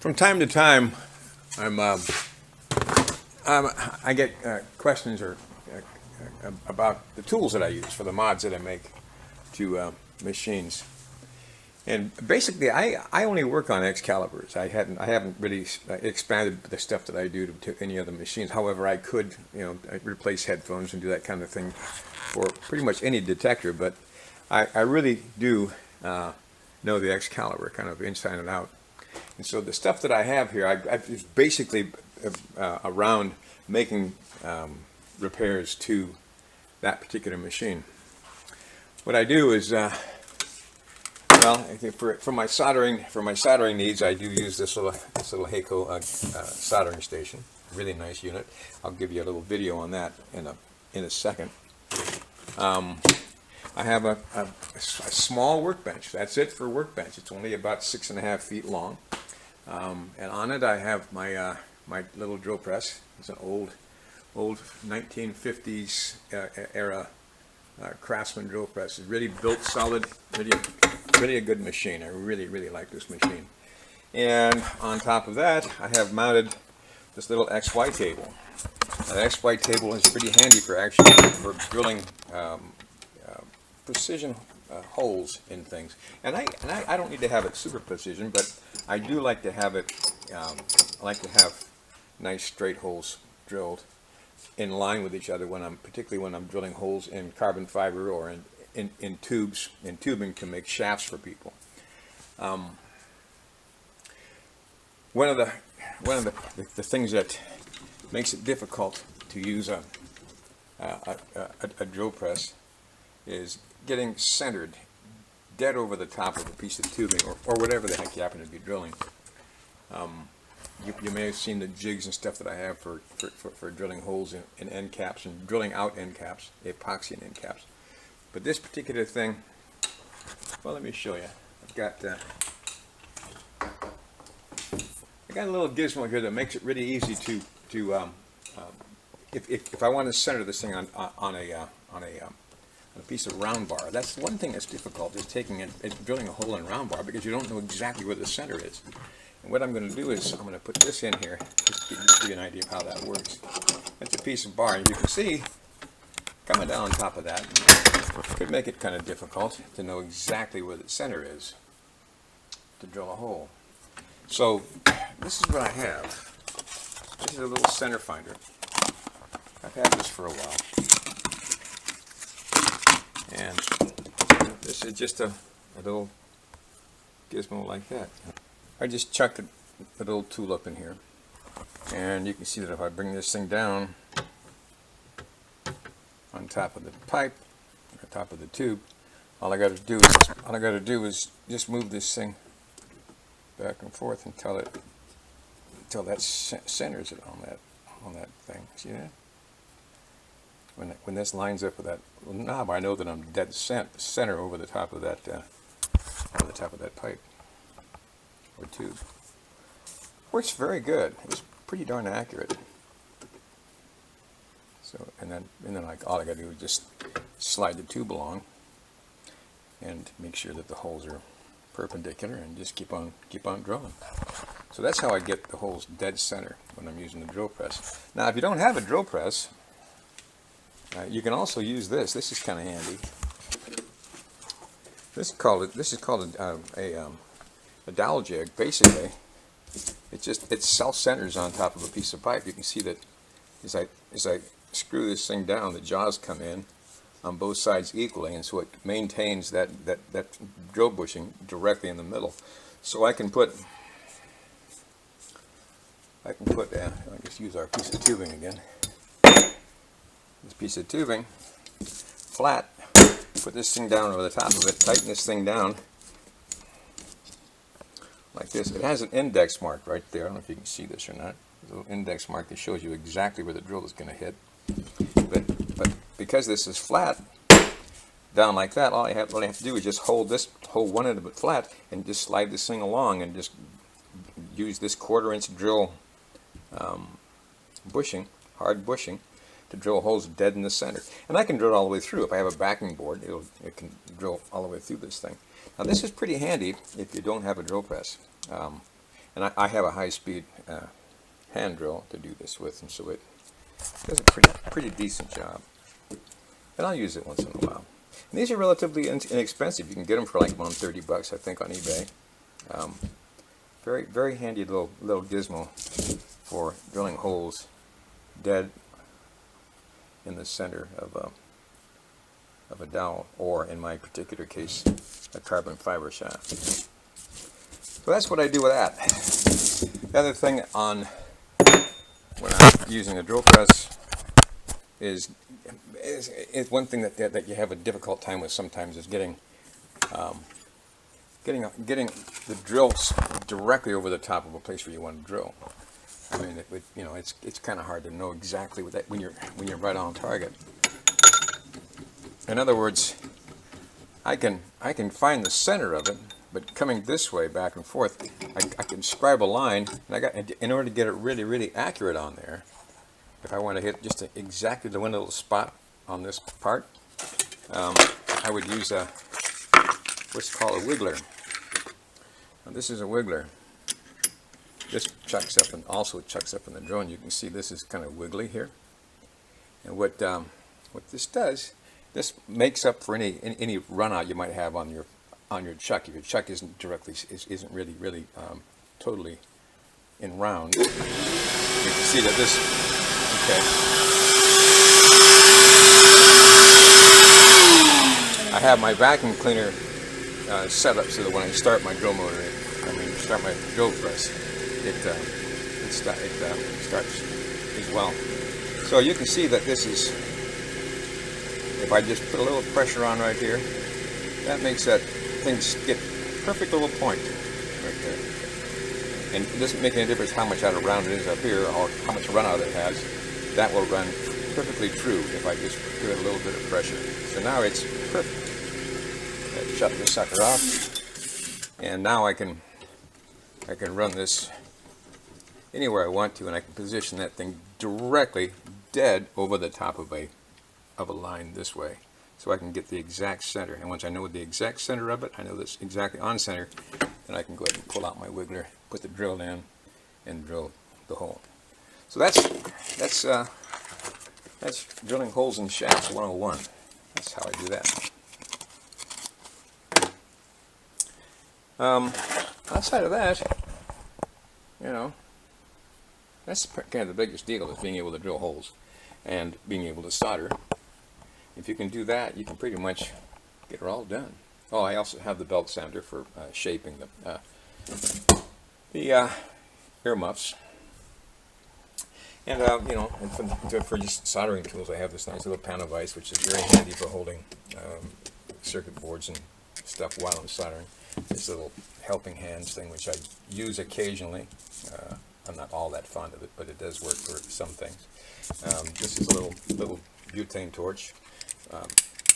From time to time, I get questions about the tools that I use for the mods that I make to machines. And basically, I only work on Excaliburs. I haven't really expanded the stuff that I do to any other machines. However, I could, replace headphones and do that kind of thing for pretty much any detector. But I really do know the Excalibur kind of inside and out. And so the stuff that I have here, is basically around making repairs to that particular machine. What I do is, well, I think for my soldering needs, I do use this little Heiko soldering station. Really nice unit. I'll give you a little video on that in a second. I have a small workbench. That's it for workbench. It's only about 6.5 feet long, and on it I have my my little drill press. It's an old 1950s era Craftsman drill press. It's really built solid. Really a good machine. I really like this machine. And on top of that, I have mounted this little XY table. Now, the XY table is pretty handy for drilling precision holes in things. And I don't need to have it super precision, but I do like to have it. I like to have nice straight holes drilled in line with each other particularly when I'm drilling holes in carbon fiber or in tubing to make shafts for people. One of the things that makes it difficult to use a drill press is getting centered dead over the top of a piece of tubing or whatever the heck you happen to be drilling. You may have seen the jigs and stuff that I have for drilling holes in end caps and drilling out end caps, epoxy and end caps. But this particular thing, well, let me show you. I've got a little gizmo here that makes it really easy to if I want to center this thing on a piece of round bar. That's one thing that's difficult, is drilling a hole in a round bar, because you don't know exactly where the center is. And what I'm going to do is I'm going to put this in here just to give you an idea of how that works. That's a piece of bar, and you can see coming down on top of that could make it kind of difficult to know exactly where the center is to drill a hole. So this is what I have. This is a little center finder. I've had this for a while, and this is just a little gizmo like that. I just chucked a little tool up in here, and you can see that if I bring this thing down on top of the pipe, on top of the tube, all I got to do is just move this thing back and forth until that centers it on that thing. See that? When this lines up with that knob, I know that I'm dead center over the top of that pipe or tube. Works very good. It's pretty darn accurate. So and then all I got to do is just slide the tube along and make sure that the holes are perpendicular, and just keep on drilling. So that's how I get the holes dead center when I'm using the drill press. Now, if you don't have a drill press, you can also use this. This is kind of handy. This is called a dowel jig. Basically, it self-centers on top of a piece of pipe. You can see that as I screw this thing down, the jaws come in on both sides equally, and so it maintains that drill bushing directly in the middle. So I can put I'll just use our piece of tubing again. This piece of tubing, flat, put this thing down over the top of it, tighten this thing down like this. It has an index mark right there. I don't know if you can see this or not. There's a little index mark that shows you exactly where the drill is going to hit. But because this is flat, down like that, all I have to do is just hold one end of it flat and just slide this thing along, and just use this 1/4-inch drill bushing, hard bushing, to drill holes dead in the center. And I can drill all the way through. If I have a backing board, it can drill all the way through this thing. Now this is pretty handy if you don't have a drill press. And I have a high-speed hand drill to do this with, and so it does a pretty decent job. And I'll use it once in a while. And these are relatively inexpensive. You can get them for like around 30 bucks, I think, on eBay. Very handy little gizmo for drilling holes dead in the center of a dowel, or in my particular case, a carbon fiber shaft. So that's what I do with that. The other thing on when I'm using a drill press is one thing that you have a difficult time with sometimes is getting the drills directly over the top of a place where you want to drill. I mean, it's kind of hard to know exactly what that when you're right on target. In other words, I can find the center of it, but coming this way back and forth, I can scribe a line, and in order to get it really accurate on there, if I want to hit just exactly the one little spot on this part, I would use what's called a wiggler. Now, this is a wiggler. This chucks up and also chucks up in the drone. You can see this is kind of wiggly here. And what this does, this makes up for any run out you might have on your chuck. If your chuck isn't really totally in round, you can see that this. Okay. I have my vacuum cleaner set up so that when I start my drill motor, start my drill press, it starts as well. So you can see that this is, if I just put a little pressure on right here, that makes that thing get perfect little point right there. And it doesn't make any difference how much out of round it is up here or how much run out it has. That will run perfectly true if I just give it a little bit of pressure. So now it's perfect. Let's shut this sucker off, and now I can run this anywhere I want to, and I can position that thing directly dead over the top of a line this way, so I can get the exact center. And once I know the exact center of it, I know this exactly on center, then I can go ahead and pull out my wiggler, put the drill in, and drill the hole. So that's drilling holes in shafts 101. That's how I do that. Outside of that, that's kind of the biggest deal, is being able to drill holes and being able to solder. If you can do that, you can pretty much get it all done. Oh, I also have the belt sander for shaping the ear muffs. And for just soldering tools, I have this nice little pan of ice, which is very handy for holding circuit boards and stuff while I'm soldering. This little helping hands thing, which I use occasionally. I'm not all that fond of it, but it does work for some things. This is a little butane torch.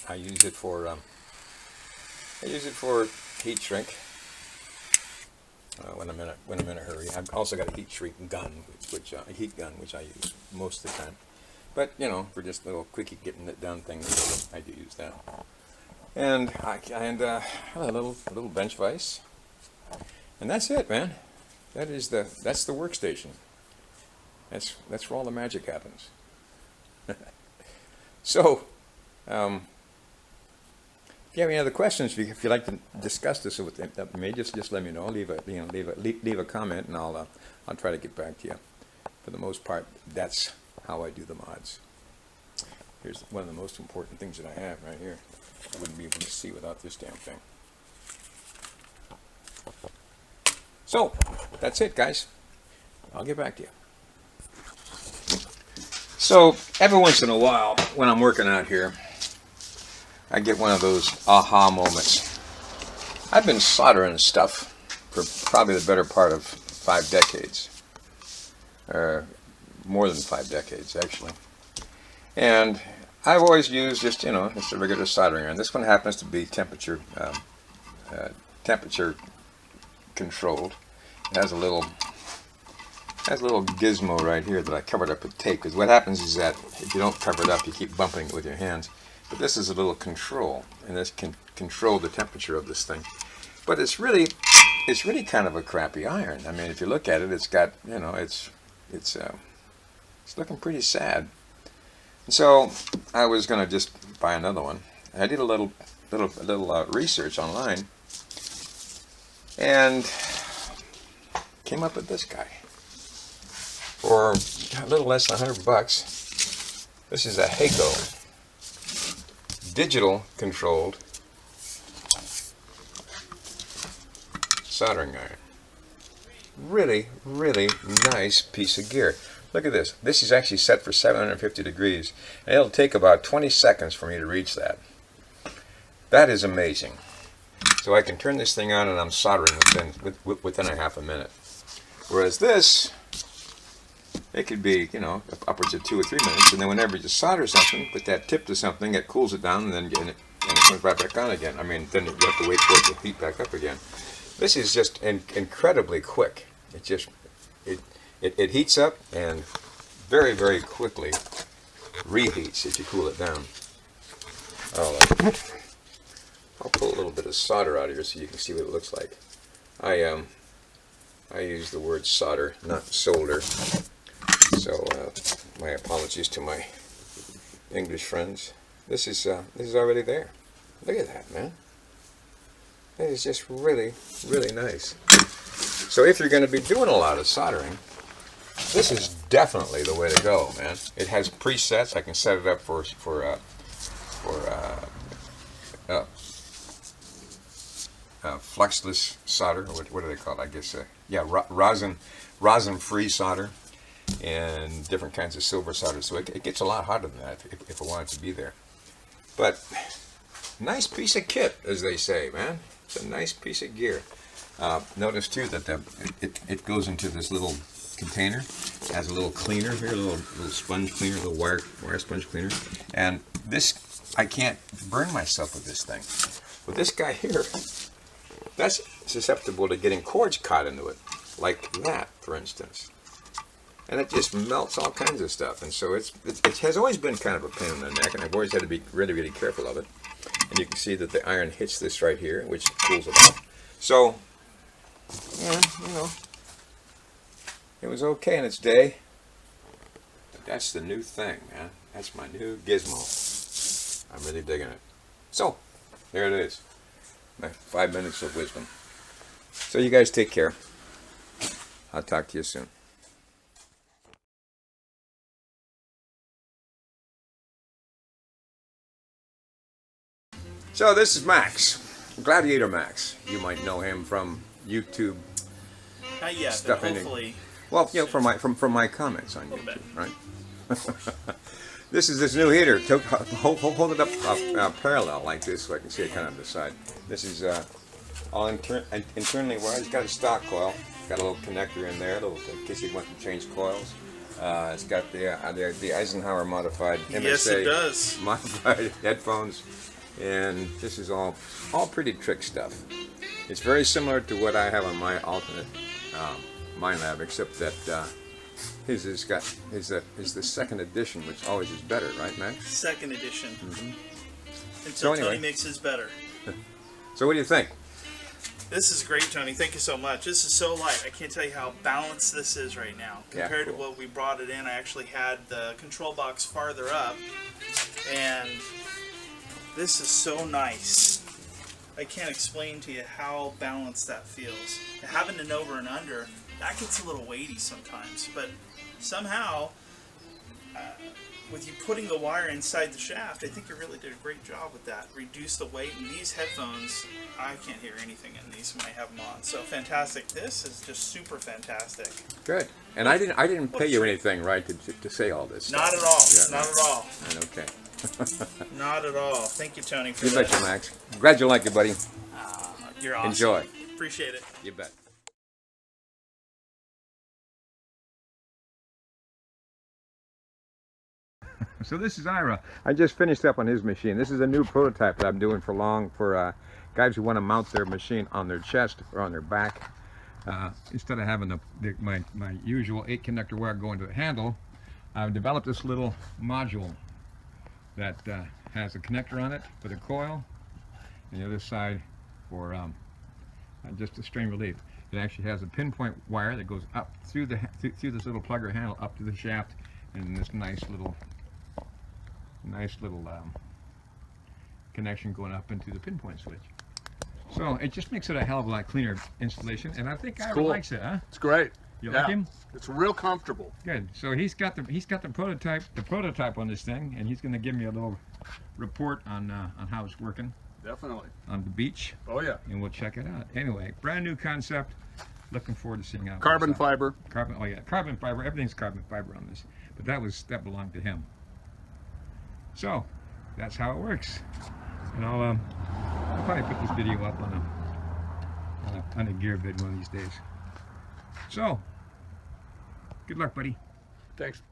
I use it for heat shrink when I'm in a hurry. I've also got a heat shrink gun, a heat gun, which I use most of the time. But for just little quickie getting it done things, I do use that. And I have a little bench vise, and that's it, man. That's the workstation. That's where all the magic happens. So, if you have any other questions, if you'd like to discuss this with me, just let me know. Leave a comment, and I'll try to get back to you. For the most part, that's how I do the mods. Here's one of the most important things that I have right here. I wouldn't be able to see without this damn thing. So, that's it, guys. I'll get back to you. So, every once in a while, when I'm working out here, I get one of those aha moments. I've been soldering stuff for probably the better part of 5 decades. Or more than 5 decades, actually. And I've always used just a regular soldering iron. This one happens to be temperature controlled. It has a little gizmo right here that I covered up with tape, because what happens is that if you don't cover it up, you keep bumping it with your hands. But this is a little control, and this can control the temperature of this thing. But it's really it's really kind of a crappy iron. I mean, if you look at it, it's got, you know, it's looking pretty sad. And so I was gonna just buy another one. I did a little research online and came up with this guy for a little less than $100. This is a Hako digital controlled soldering iron. Really, really nice piece of gear. Look at this. This is actually set for 750 degrees, and it'll take about 20 seconds for me to reach that. That is amazing. So I can turn this thing on and I'm soldering within a half a minute. Whereas this, it could be, you know, upwards of 2 or 3 minutes, and then whenever you solder something, put that tip to something, it cools it down, and then it comes right back on again. I mean, then you have to wait for it to heat back up again. This is just incredibly quick. It just, it heats up and very, very quickly reheats if you cool it down. I'll pull a little bit of solder out of here so you can see what it looks like. I use the word solder, not solder. So my apologies to my English friends. This is already there. Look at that, man. That is just really, really nice. So if you're going to be doing a lot of soldering, this is definitely the way to go, man. It has presets. I can set it up for fluxless solder. What do they call it? I guess yeah, rosin-free solder, and different kinds of silver solder. So it gets a lot hotter than that if I want it to be there. But nice piece of kit, as they say, man. It's a nice piece of gear. Notice too that it goes into this little container. It has a little cleaner here, a little sponge cleaner, a little wire sponge cleaner. And this, I can't burn myself with this thing. With this guy here, that's susceptible to getting cords caught into it, like that, for instance. And it just melts all kinds of stuff. And so it has always been kind of a pain in the neck, and I've always had to be really, really careful of it. And you can see that the iron hits this right here, which cools it off. So, yeah, you know, it was okay in its day. But that's the new thing, man. That's my new gizmo. I'm really digging it. So, there it is. My 5 minutes of wisdom. So you guys take care. I'll talk to you soon. So this is Max, Gladiator Max. You might know him from YouTube. Not yet, stuff but hopefully. Well, you know, from my comments on YouTube, right? This is this new heater. Hold it up parallel like this so I can see it kind of on the side. This is all internally wired. It's got a stock coil. Got a little connector in there, in case you want to change coils. It's got the Eisenhower modified MSA. Yes, it does. Modified headphones. And this is all pretty trick stuff. It's very similar to what I have on my alternate MineLab, except that his is the second edition, which always is better, right, Max? Second edition. Mm-hmm. Until So anyway. Tony makes his better. So what do you think? This is great, Tony. Thank you so much. This is so light. I can't tell you how balanced this is right now. Compared Yeah, cool. to what we brought it in, I actually had the control box farther up. And this is so nice. I can't explain to you how balanced that feels. Having an over and under, that gets a little weighty sometimes, but somehow, with you putting the wire inside the shaft, I think you really did a great job with that. Reduce the weight, and these headphones, I can't hear anything in these when I have them on. So fantastic. This is just super fantastic. Good. And I didn't pay you anything, right, to say all this Not stuff. at all. Yeah, Not at all. And okay. Not at all. Thank you, Tony, for You that. betcha, Max. Glad you like it, buddy. You're awesome. Enjoy. Appreciate it. You bet. So this is Ira. I just finished up on his machine. This is a new prototype that I'm doing for guys who want to mount their machine on their chest or on their back. Instead of having my usual 8 connector wire going to the handle, I've developed this little module that has a connector on it for the coil, and the other side for just a strain relief. It actually has a pinpoint wire that goes up through the through this little plugger handle up to the shaft, and this nice little connection going up into the pinpoint switch. So it just makes it a hell of a lot cleaner installation, and I think Ira cool. likes it, huh? It's great. You Yeah. like him? It's real comfortable. Good. So he's got the prototype on this thing, and he's going to give me a little report on how it's working Definitely. on the beach, Oh yeah. and we'll check it out. Anyway, brand new concept. Looking forward to seeing how it Carbon works out. fiber. Carbon. Oh yeah, carbon fiber. Everything's carbon fiber on this, but that belonged to him. So that's how it works. And I'll probably put this video up on a gear vid one of these days. So good luck, buddy. Thanks.